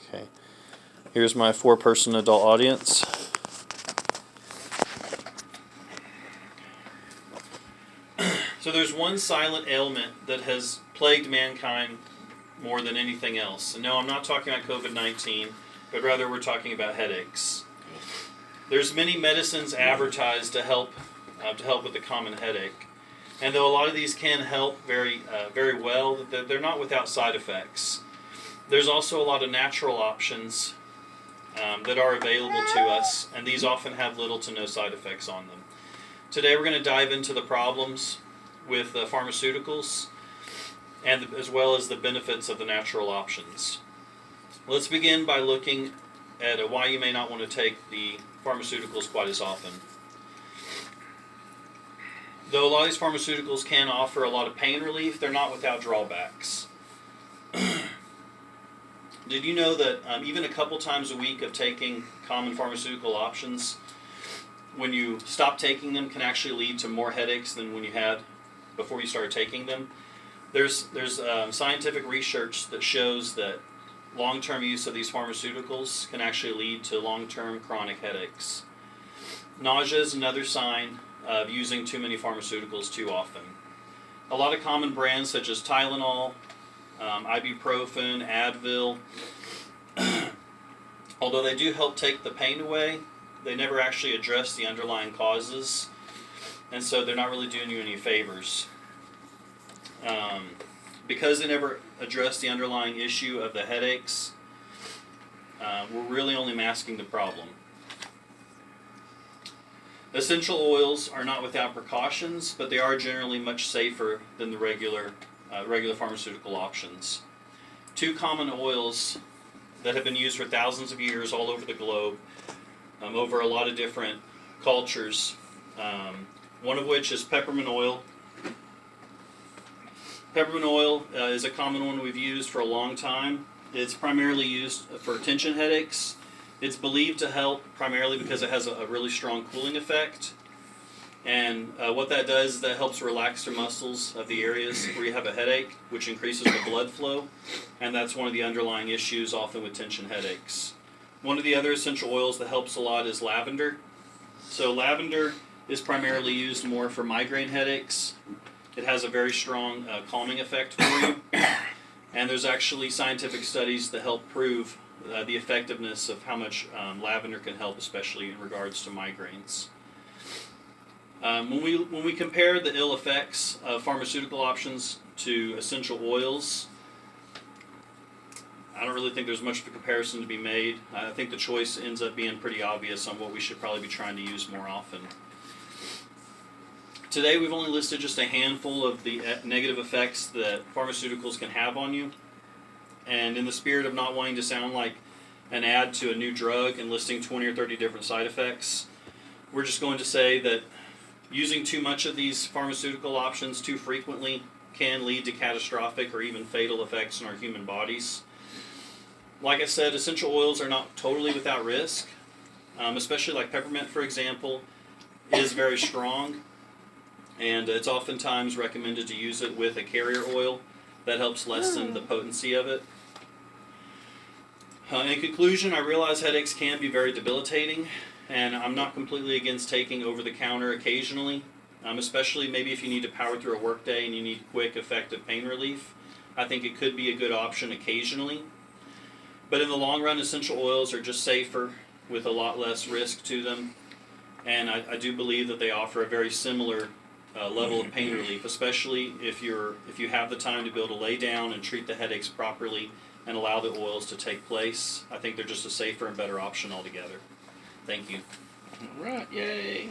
Okay. Here's my 4-person adult audience. So there's one silent ailment that has plagued mankind more than anything else. And no, I'm not talking about COVID-19, but rather we're talking about headaches. There's many medicines advertised to help with the common headache. And though a lot of these can help very well, they're not without side effects. There's also a lot of natural options that are available to us, and these often have little to no side effects on them. Today we're going to dive into the problems with pharmaceuticals, and as well as the benefits of the natural options. Let's begin by looking at why you may not want to take the pharmaceuticals quite as often. Though a lot of these pharmaceuticals can offer a lot of pain relief, they're not without drawbacks. Did you know that even a couple times a week of taking common pharmaceutical options, when you stop taking them, can actually lead to more headaches than when you had before you started taking them? There's scientific research that shows that long-term use of these pharmaceuticals can actually lead to long-term chronic headaches. Nausea is another sign of using too many pharmaceuticals too often. A lot of common brands such as Tylenol, ibuprofen, Advil, although they do help take the pain away, they never actually address the underlying causes, and so they're not really doing you any favors. Because they never address the underlying issue of the headaches, we're really only masking the problem. Essential oils are not without precautions, but they are generally much safer than the regular pharmaceutical options. 2 common oils that have been used for thousands of years all over the globe, over a lot of different cultures, one of which is peppermint oil. Peppermint oil is a common one we've used for a long time. It's primarily used for tension headaches. It's believed to help primarily because it has a really strong cooling effect. And what that does is that helps relax the muscles of the areas where you have a headache, which increases the blood flow. And that's one of the underlying issues often with tension headaches. One of the other essential oils that helps a lot is lavender. So lavender is primarily used more for migraine headaches. It has a very strong calming effect for you. And there's actually scientific studies that help prove the effectiveness of how much lavender can help, especially in regards to migraines. When we compare the ill effects of pharmaceutical options to essential oils, I don't really think there's much of a comparison to be made. I think the choice ends up being pretty obvious on what we should probably be trying to use more often. Today we've only listed just a handful of the negative effects that pharmaceuticals can have on you. And in the spirit of not wanting to sound like an ad to a new drug and listing 20 or 30 different side effects, we're just going to say that using too much of these pharmaceutical options too frequently can lead to catastrophic or even fatal effects in our human bodies. Like I said, essential oils are not totally without risk, especially like peppermint, for example, is very strong. And it's oftentimes recommended to use it with a carrier oil. That helps lessen the potency of it. In conclusion, I realize headaches can be very debilitating, and I'm not completely against taking over-the-counter occasionally, especially maybe if you need to power through a workday and you need quick, effective pain relief. I think it could be a good option occasionally. But in the long run, essential oils are just safer with a lot less risk to them, and I do believe that they offer a very similar level of pain relief, especially if you have the time to be able to lay down and treat the headaches properly and allow the oils to take place. I think they're just a safer and better option altogether. Thank you. All right, yay.